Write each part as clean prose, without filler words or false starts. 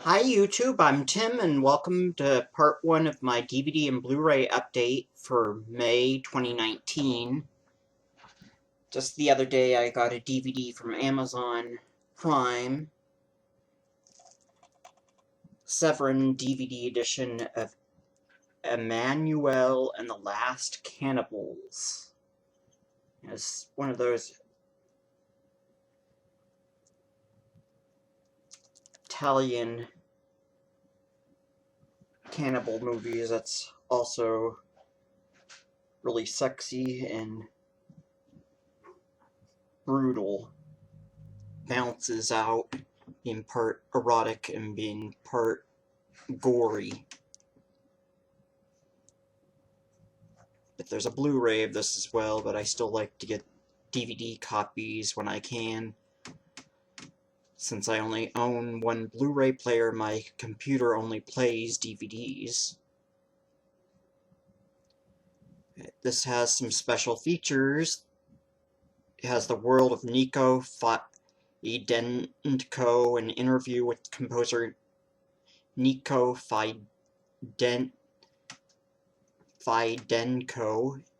Hi YouTube, I'm Tim and welcome to part 1 of my DVD and Blu-ray update for May 2019. Just the other day I got a DVD from Amazon Prime, Severin DVD edition of Emmanuel and the Last Cannibals. It's one of those Italian cannibal movies that's also really sexy and brutal. Balances out being part erotic and being part gory. But there's a Blu-ray of this as well, but I still like to get DVD copies when I can. Since I only own one Blu-ray player, my computer only plays DVDs. This has some special features. It has the world of Nico Fidenko, an interview with composer Nico Fidenko,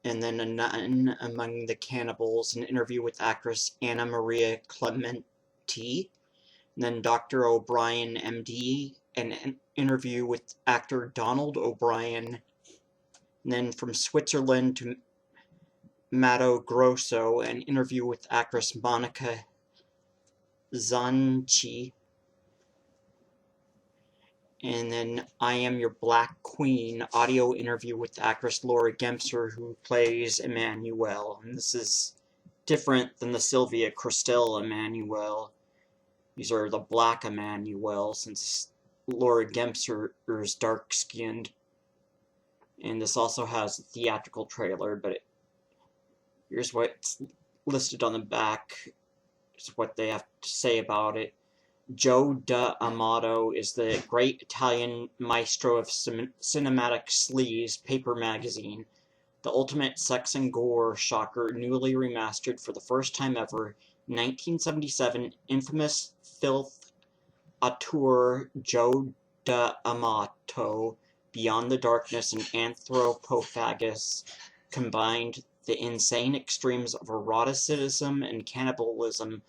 and then A Nun Among the Cannibals, an interview with actress Anna Maria Clementi, and then Dr. O'Brien, MD, an interview with actor Donald O'Brien, and then from Switzerland to Mato Grosso, an interview with actress Monica Zanchi, and then I Am Your Black Queen, audio interview with actress Laura Gemser, who plays Emmanuel. And this is different than the Sylvia Christel Emmanuel. These are the black Emmanuel, since Laura Gemser is dark-skinned. And this also has a theatrical trailer, but here's what's listed on the back. Here's what they have to say about it. Joe D'Amato is the great Italian maestro of cinematic sleaze paper magazine, the ultimate sex and gore shocker, newly remastered for the first time ever. 1977, infamous filth auteur Joe D'Amato, Beyond the Darkness and Anthropophagus, combined the insane extremes of eroticism and cannibalism,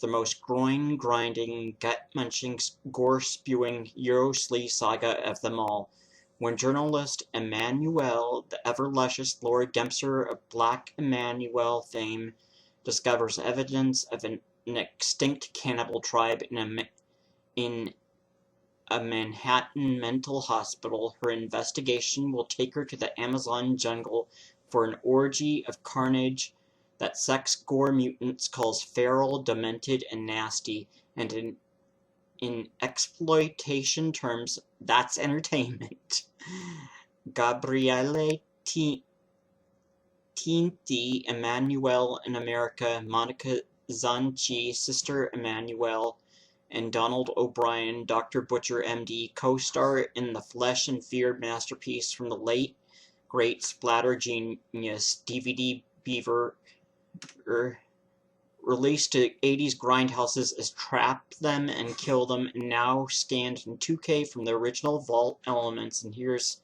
the most groin-grinding, gut-munching, gore-spewing Euro-sleaze saga of them all. When journalist Emmanuel, the ever-luscious Laura Gemser of Black Emmanuel fame, discovers evidence of an extinct cannibal tribe in a Manhattan mental hospital, her investigation will take her to the Amazon jungle for an orgy of carnage that sex gore mutants calls feral, demented, and nasty, and in exploitation terms, that's entertainment. Gabriele Tinti, Emmanuel in America, Monica Zanchi, Sister Emmanuel, and Donald O'Brien, Dr. Butcher, MD, co-star in the flesh and fear masterpiece from the late, great splatter genius DVD Beaver, released to 80s grindhouses as Trap Them and Kill Them, and now scanned in 2K from the original Vault Elements. And here's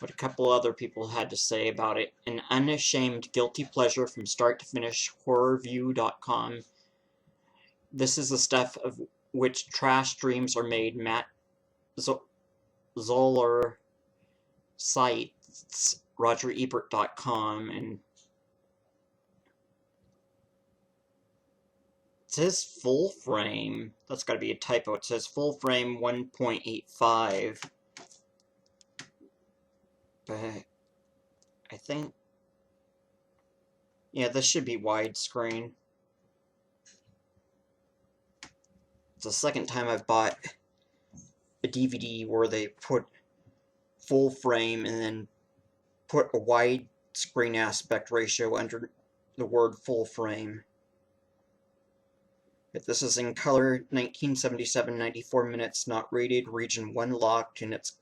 what a couple other people had to say about it. An unashamed guilty pleasure from start to finish, horrorview.com. This is the stuff of which trash dreams are made. Matt Zoller cites RogerEbert.com, and it says full frame. That's gotta be a typo. It says full frame 1.85. But I think, yeah, this should be widescreen. It's the second time I've bought a DVD where they put full frame and then put a widescreen aspect ratio under the word full frame. If this is in color, 1977, 94 minutes, not rated, region 1 locked, and it's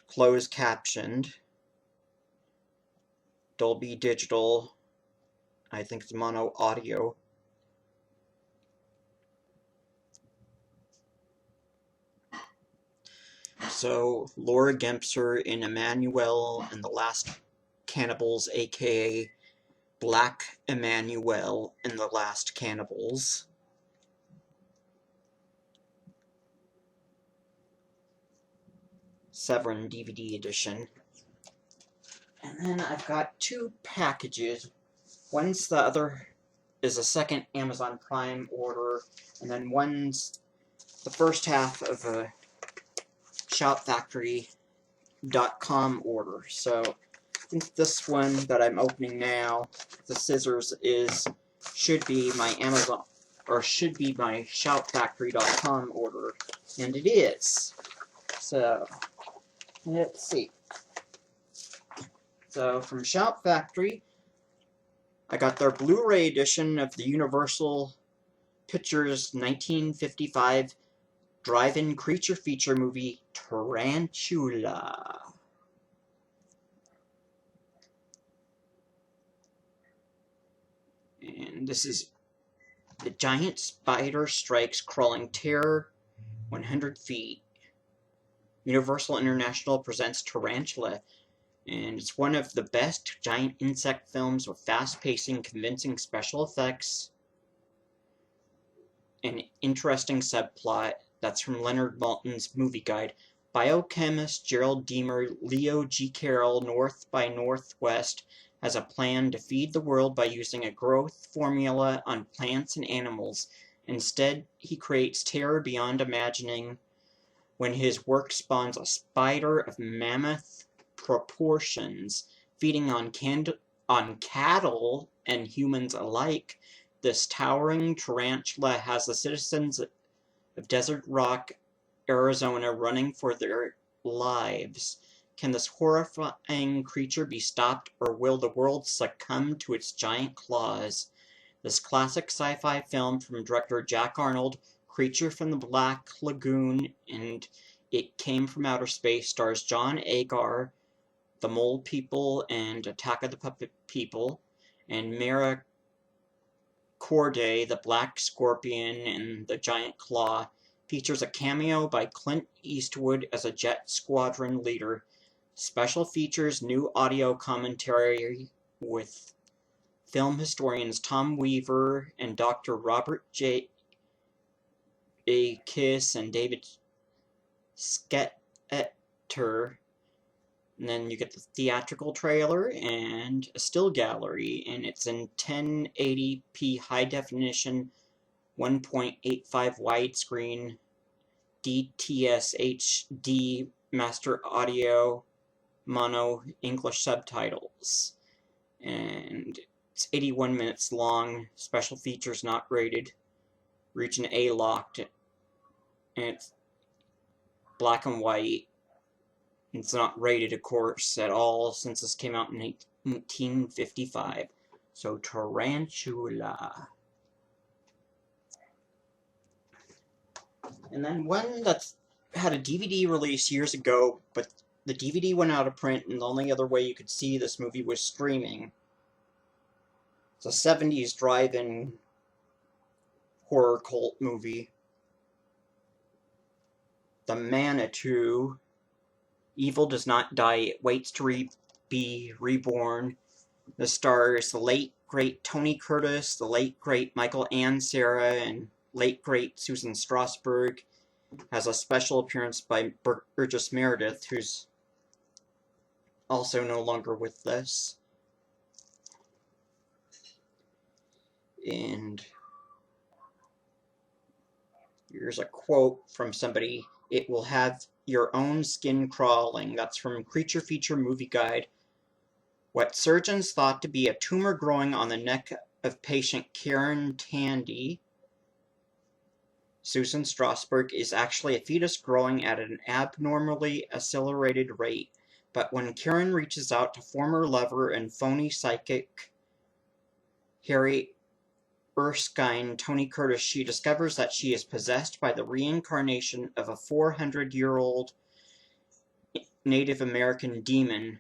closed captioned. Dolby Digital, I think it's mono audio. So, Laura Gempser in Emmanuel and the Last Cannibals, aka Black Emmanuel and the Last Cannibals. Severin DVD edition. And then I've got two packages. One's the other is a second Amazon Prime order, and then one's the first half of a ShoutFactory.com order. So I think this one that I'm opening now, the scissors, should be my Amazon, or should be my ShoutFactory.com order, and it is. So let's see. So from Shout Factory, I got their Blu-ray edition of the Universal Pictures 1955 drive-in creature feature movie Tarantula. And this is the giant spider strikes crawling terror 100 feet. Universal International presents Tarantula, and it's one of the best giant insect films with fast-pacing, convincing special effects and interesting subplot. That's from Leonard Maltin's Movie Guide. Biochemist Gerald Deemer, Leo G. Carroll, North by Northwest, has a plan to feed the world by using a growth formula on plants and animals. Instead, he creates terror beyond imagining when his work spawns a spider of mammoth proportions, feeding on cattle and humans alike. This towering tarantula has the citizens of Desert Rock, Arizona running for their lives. Can this horrifying creature be stopped, or will the world succumb to its giant claws? This classic sci-fi film from director Jack Arnold, Creature from the Black Lagoon, and It Came from Outer Space, stars John Agar, the Mole People and Attack of the Puppet People, and Mara Corday, the Black Scorpion and the Giant Claw. Features a cameo by Clint Eastwood as a jet squadron leader. Special features new audio commentary with film historians Tom Weaver and Dr. Robert J. A. Kiss and David Sketter. And then you get the theatrical trailer and a still gallery, and it's in 1080p high definition, 1.85 widescreen, DTS HD master audio, mono English subtitles. And it's 81 minutes long, special features not rated, region A locked, and it's black and white. It's not rated, of course, at all, since this came out in 1955. So, Tarantula. And then one that's had a DVD release years ago, but the DVD went out of print, and the only other way you could see this movie was streaming. It's a 70s drive-in horror cult movie. The Manitou. Evil does not die, it waits to be reborn. The stars the late, great Tony Curtis, the late, great Michael Ansara, and late, great Susan Strasberg. Has a special appearance by Burgess Meredith, who's also no longer with us. And here's a quote from somebody. It will have your own skin crawling. That's from Creature Feature Movie Guide. What surgeons thought to be a tumor growing on the neck of patient Karen Tandy, Susan Strasberg, is actually a fetus growing at an abnormally accelerated rate. But when Karen reaches out to former lover and phony psychic Harry Erskine, Tony Curtis, she discovers that she is possessed by the reincarnation of a 400-year-old Native American demon.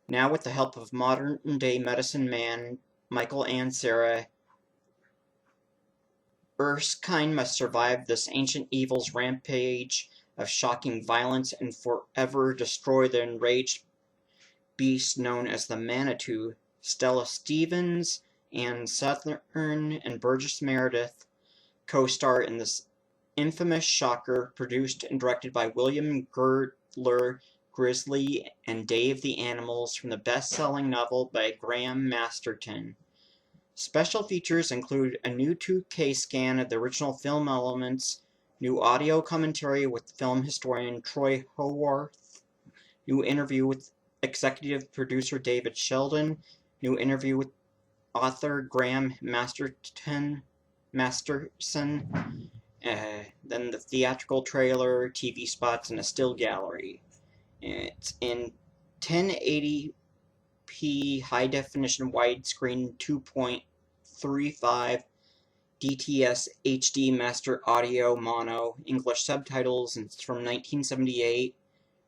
Now, with the help of modern-day medicine man Michael Ansara, Erskine must survive this ancient evil's rampage of shocking violence and forever destroy the enraged beast known as the Manitou. Stella Stevens, Ann Southern, and Burgess Meredith co-star in this infamous shocker, produced and directed by William Girdler Grizzly and Dave the Animals, from the best-selling novel by Graham Masterton. Special features include a new 2K scan of the original film elements, new audio commentary with film historian Troy Howarth, new interview with executive producer David Sheldon, new interview with author Graham Masterson, then the theatrical trailer, TV spots, and a still gallery. It's in 1080p high-definition widescreen 2.35 DTS HD Master Audio Mono, English subtitles, and it's from 1978,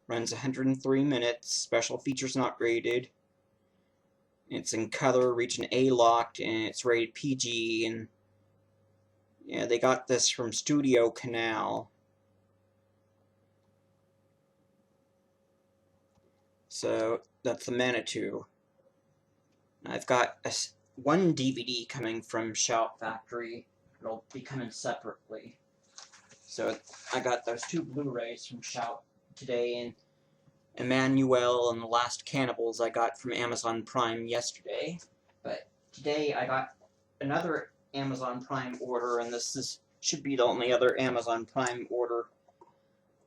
runs 103 minutes, special features not rated. It's in color, region A locked, and it's rated PG, and yeah, they got this from Studio Canal. So, that's the Manitou. I've got one DVD coming from Shout Factory. It'll be coming separately. So, I got those two Blu-rays from Shout today, and Emmanuel and the Last Cannibals I got from Amazon Prime yesterday. But today I got another Amazon Prime order, and this should be the only other Amazon Prime order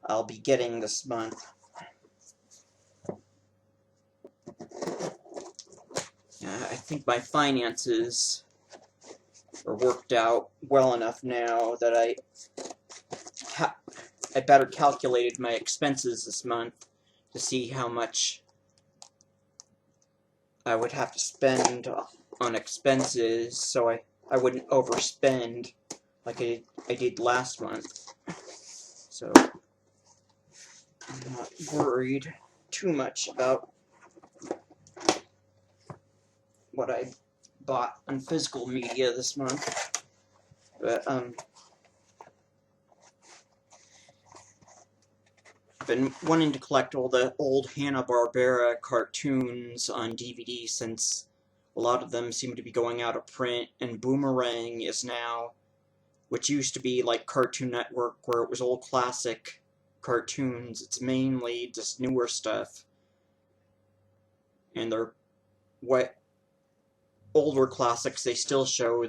I'll be getting this month. I think my finances are worked out well enough now that I better calculated my expenses this month to see how much I would have to spend on expenses, so I wouldn't overspend like I did last month. So I'm not worried too much about what I bought on physical media this month. But I've been wanting to collect all the old Hanna-Barbera cartoons on DVD since a lot of them seem to be going out of print, and Boomerang is now, which used to be like Cartoon Network where it was old classic cartoons, it's mainly just newer stuff. And they're older classics, they still show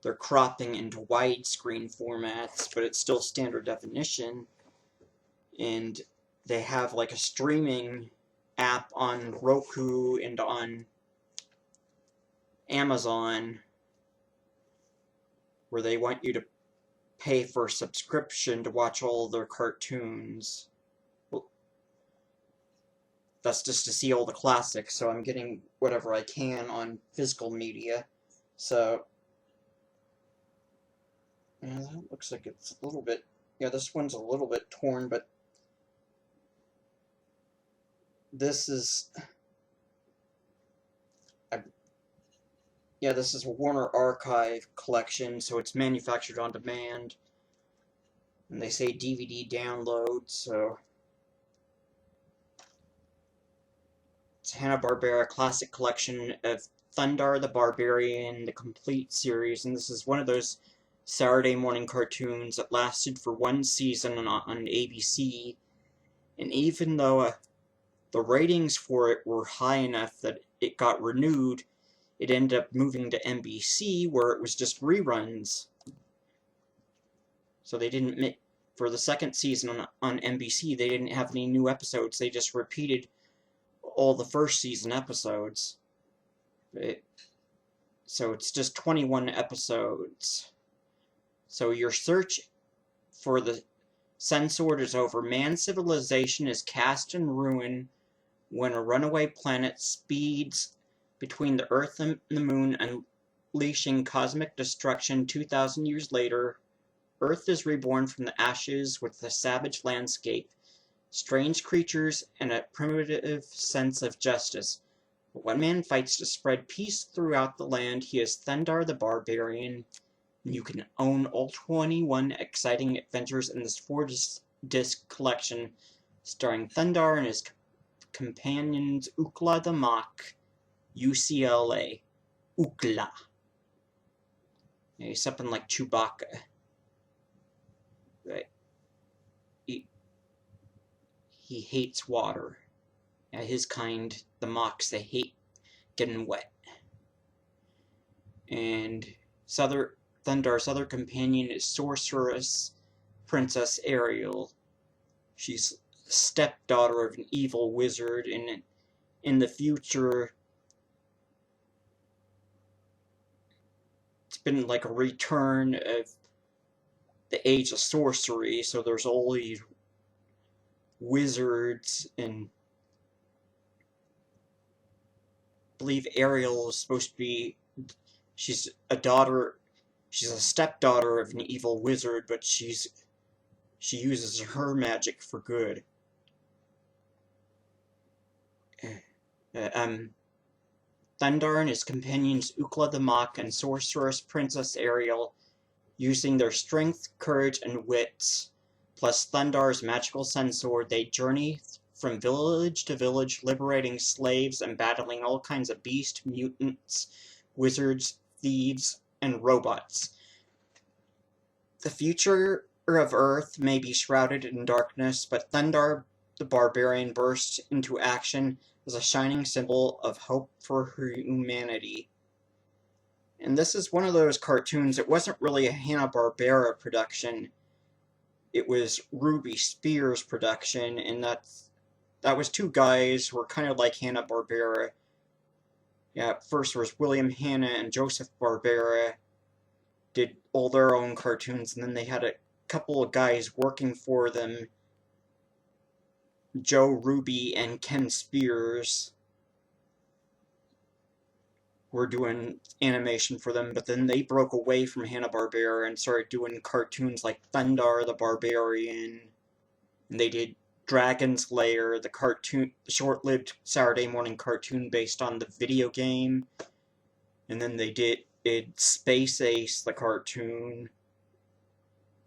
they're cropping into widescreen formats, but it's still standard definition. And they have like a streaming app on Roku and on Amazon where they want you to pay for a subscription to watch all their cartoons. Well, that's just to see all the classics, so I'm getting whatever I can on physical media. So, yeah, that looks like it's a little bit, yeah, this one's a little bit torn, but this is, yeah, this is a Warner Archive collection, so it's manufactured on demand. And they say DVD download, so it's Hanna-Barbera Classic Collection of Thundar the Barbarian, the complete series, and this is one of those Saturday morning cartoons that lasted for one season on ABC, and even though the ratings for it were high enough that it got renewed, it ended up moving to NBC, where it was just reruns. So they didn't make, for the second season on NBC, they didn't have any new episodes. They just repeated all the first season episodes. So it's just 21 episodes. So your search for the Sun Sword is over. Man's civilization is cast in ruin when a runaway planet speeds between the Earth and the Moon, unleashing cosmic destruction. 2,000 years later, Earth is reborn from the ashes with a savage landscape, strange creatures, and a primitive sense of justice. But one man fights to spread peace throughout the land. He is Thundar the Barbarian, and you can own all 21 exciting adventures in this disc collection starring Thundar and his companions Ukla the Mock, UCLA. Ukla. Yeah, he's something like Chewbacca. Right. He hates water. Yeah, his kind, the Mocks, they hate getting wet. And Thundar's other companion is Sorceress Princess Ariel. She's stepdaughter of an evil wizard, and in the future, it's been like a return of the age of sorcery, so there's all these wizards, and I believe Ariel is supposed to be, she's a stepdaughter of an evil wizard, but she uses her magic for good. Thundar and his companions Ukla the Mock and Sorceress Princess Ariel, using their strength, courage, and wits, plus Thundar's magical sun sword, they journey from village to village, liberating slaves and battling all kinds of beasts, mutants, wizards, thieves, and robots. The future of Earth may be shrouded in darkness, but Thundar the Barbarian bursts into action as a shining symbol of hope for humanity. And this is one of those cartoons, it wasn't really a Hanna-Barbera production, it was Ruby Spears' production, and that was two guys who were kind of like Hanna-Barbera. Yeah, first there was William Hanna and Joseph Barbera, did all their own cartoons, and then they had a couple of guys working for them, Joe Ruby and Ken Spears, were doing animation for them, but then they broke away from Hanna-Barbera and started doing cartoons like Thundar the Barbarian, and they did Dragon's Lair, the short-lived Saturday morning cartoon based on the video game, and then they did Space Ace, the cartoon,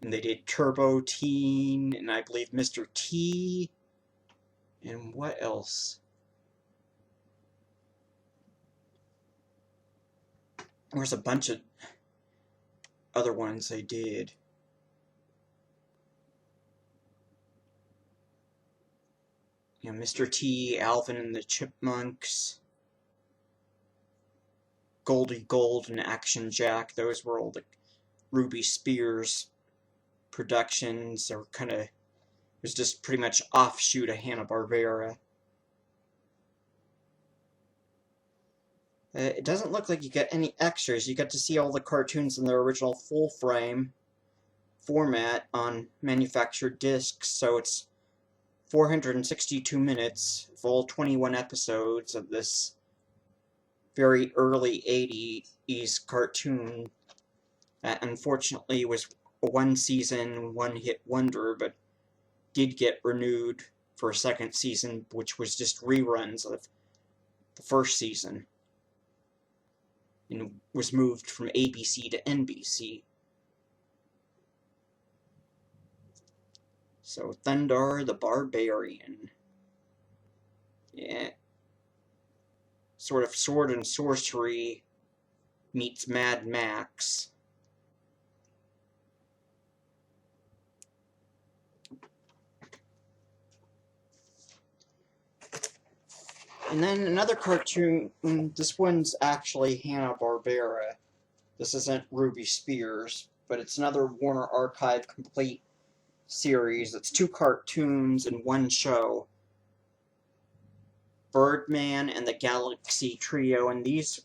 and they did Turbo Teen, and I believe Mr. T, and what else? There's a bunch of other ones they did. You know, Mr. T, Alvin and the Chipmunks, Goldie Gold and Action Jack, those were all the Ruby Spears productions. They were it was just pretty much offshoot of Hanna-Barbera. It doesn't look like you get any extras. You get to see all the cartoons in their original full-frame format on manufactured discs, so it's 462 minutes of all 21 episodes of this very early 80s cartoon that unfortunately was a one-season, one-hit wonder, but did get renewed for a second season, which was just reruns of the first season, and was moved from ABC to NBC. So, Thundar the Barbarian. Yeah. Sort of sword and sorcery meets Mad Max. And then another cartoon, this one's actually Hanna-Barbera. This isn't Ruby Spears, but it's another Warner Archive complete series. It's 2 cartoons in one show. Birdman and the Galaxy Trio, and these...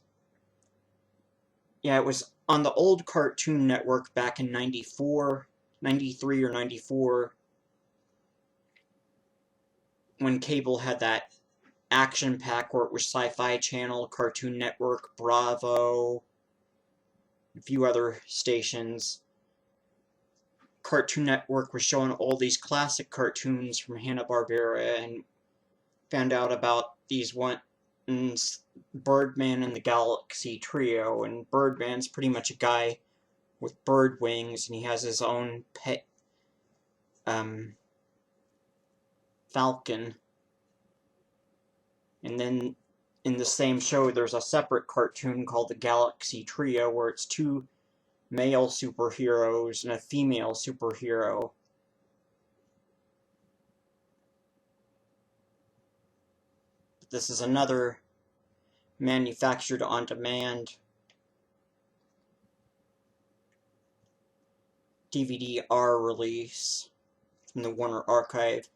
Yeah, it was on the old Cartoon Network back in 93 or 94, when cable had that action pack where it was Sci-Fi Channel, Cartoon Network, Bravo, a few other stations. Cartoon Network was showing all these classic cartoons from Hanna-Barbera, and found out about these ones, Birdman and the Galaxy Trio, and Birdman's pretty much a guy with bird wings, and he has his own pet Falcon. And then in the same show, there's a separate cartoon called the Galaxy Trio, where it's 2 male superheroes and a female superhero. This is another manufactured on demand DVD-R release from the Warner Archive.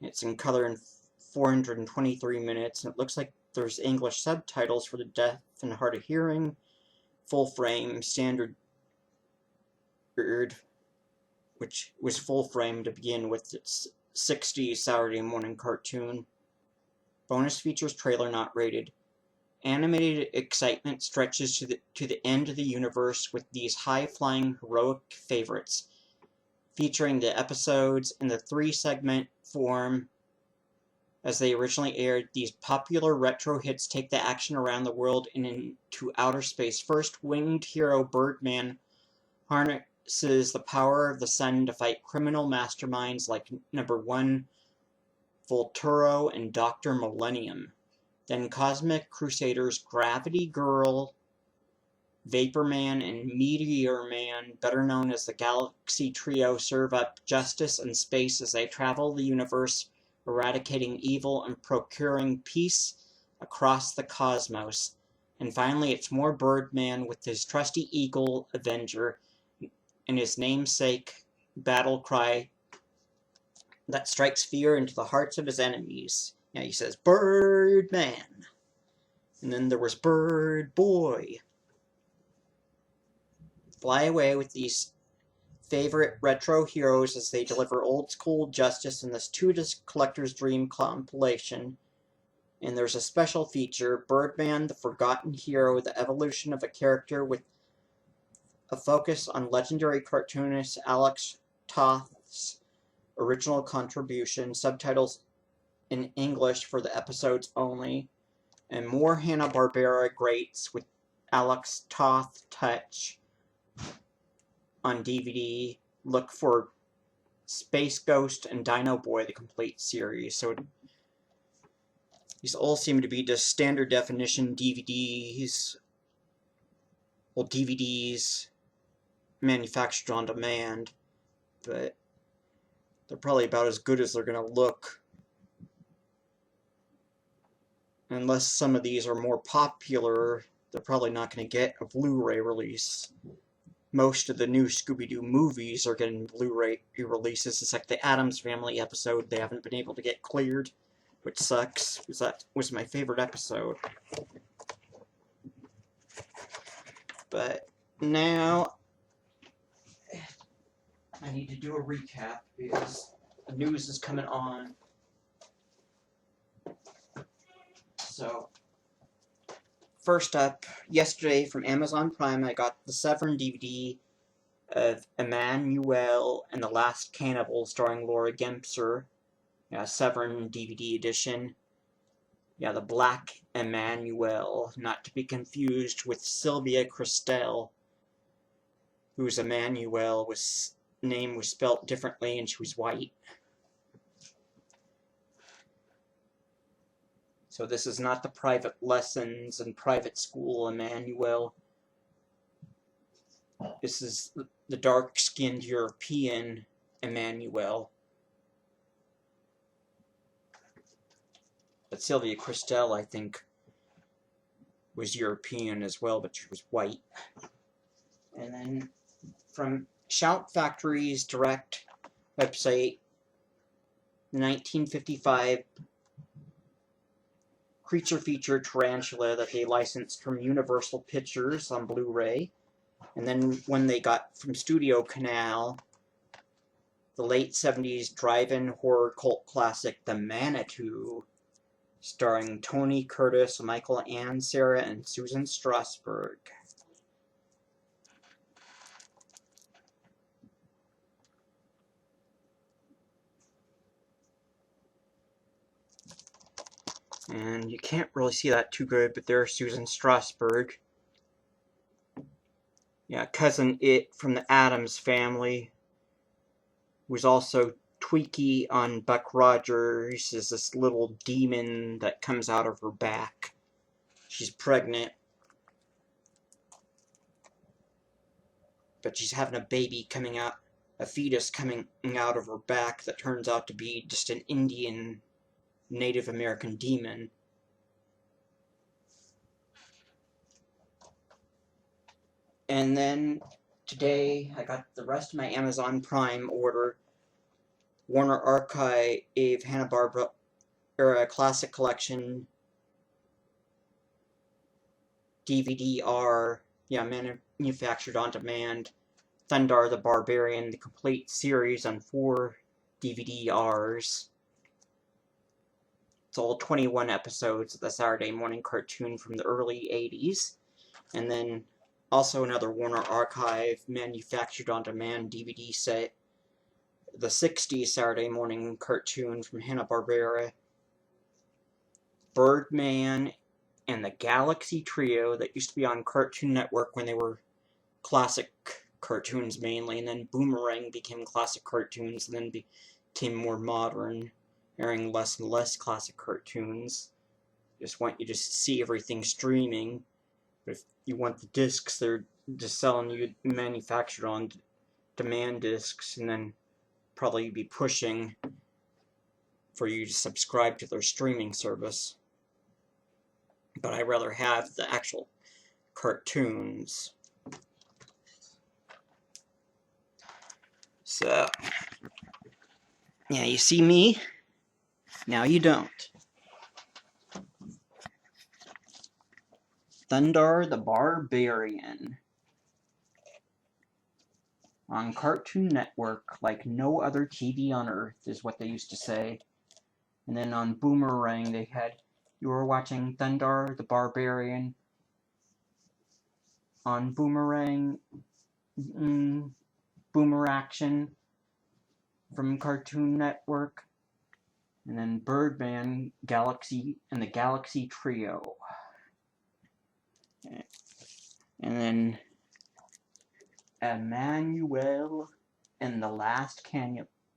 It's in color in 423 minutes, and it looks like there's English subtitles for the deaf and hard of hearing, full frame, standard, which was full frame to begin with. Its 60s Saturday morning cartoon. Bonus features trailer not rated. Animated excitement stretches to the end of the universe with these high-flying heroic favorites, featuring the episodes in the 3-segment form. As they originally aired, these popular retro hits take the action around the world and into outer space. First, winged hero Birdman harnesses the power of the sun to fight criminal masterminds like Number 1, Volturo, and Dr. Millennium. Then Cosmic Crusaders Gravity Girl, Vapor Man, and Meteor Man, better known as the Galaxy Trio, serve up justice and space as they travel the universe, eradicating evil and procuring peace across the cosmos. And finally, it's more Birdman with his trusty eagle Avenger and his namesake battle cry that strikes fear into the hearts of his enemies. Yeah, he says, Birdman. And then there was Bird Boy. Fly away with these favorite retro heroes as they deliver old school justice in this 2-disc collector's dream compilation. And there's a special feature, Birdman, the Forgotten Hero, the evolution of a character with a focus on legendary cartoonist Alex Toth's original contribution, subtitles in English for the episodes only, and more Hanna-Barbera greats with Alex Toth touch on DVD. Look for Space Ghost and Dino Boy, the complete series. So these all seem to be just standard definition DVDs. Well, DVDs manufactured on demand, but they're probably about as good as they're going to look. Unless some of these are more popular, they're probably not going to get a Blu-ray release. Most of the new Scooby-Doo movies are getting Blu-ray releases. It's like the Addams Family episode they haven't been able to get cleared, which sucks, because that was my favorite episode. But now I need to do a recap because the news is coming on. So, first up, yesterday from Amazon Prime, I got the Severin DVD of Emmanuel and the Last Cannibal, starring Laura Gempser. Yeah, Severin DVD edition. Yeah, the Black Emmanuel, not to be confused with Sylvia Christel, whose Emmanuel name was spelt differently and she was white. So this is not the private lessons and private school Emmanuel. This is the dark-skinned European Emmanuel. But Sylvia Christel, I think, was European as well, but she was white. And then from Shout Factory's direct website, the 1955 creature feature Tarantula that they licensed from Universal Pictures on Blu-ray. And then when they got from Studio Canal, the late 70s drive-in horror cult classic The Manitou, starring Tony Curtis, Michael Ansara, and Susan Strasberg. And you can't really see that too good, but there's Susan Strasberg. Yeah, cousin It from the Addams Family, was also Tweaky on Buck Rogers is this little demon that comes out of her back. She's pregnant, but she's having a baby coming out, a fetus coming out of her back that turns out to be just an Indian Native American demon. And then today I got the rest of my Amazon Prime order. Warner Archive Hanna-Barbera Classic Collection DVD-R, manufactured on demand. Thundar the Barbarian, the complete series on 4 DVD-Rs. It's all 21 episodes of the Saturday morning cartoon from the early 80s. And then also another Warner Archive manufactured on demand DVD set, the 60s Saturday morning cartoon from Hanna-Barbera, Birdman, and the Galaxy Trio that used to be on Cartoon Network when they were classic cartoons mainly, and then Boomerang became classic cartoons, and then became more modern, airing less and less classic cartoons. Just want you to see everything streaming, but if you want the discs, they're just selling you manufactured on demand discs, and then probably be pushing for you to subscribe to their streaming service. But I'd rather have the actual cartoons. So, yeah, you see me? Now you don't. Thundar the Barbarian. On Cartoon Network, like no other TV on Earth, is what they used to say. And then on Boomerang, they had, you were watching Thundar the Barbarian on Boomerang, Boomer Action from Cartoon Network, and then Birdman, Galaxy, and the Galaxy Trio. And then Emmanuel and the Last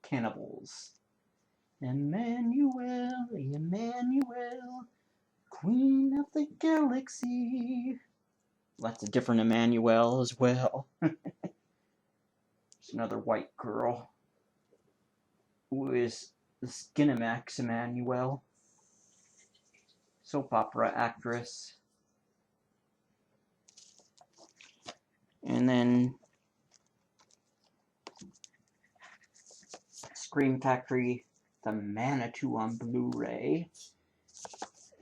Cannibals. Emmanuel, Emmanuel, Queen of the Galaxy. Lots of different Emmanuel as well. There's another white girl who is the Skinamax Emmanuel, soap opera actress. And then Scream Factory, the Manitou on BluRay.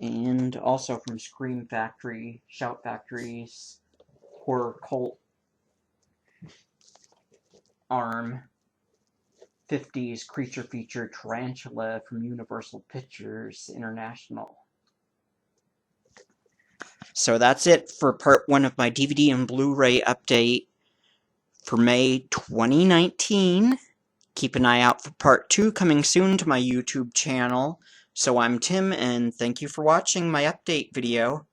And also from Scream Factory, Shout Factory's horror cult arm, 50s creature feature Tarantula from Universal Pictures International. So that's it for part 1 of my DVD and Blu-ray update for May 2019. Keep an eye out for part 2 coming soon to my YouTube channel. So I'm Tim, and thank you for watching my update video.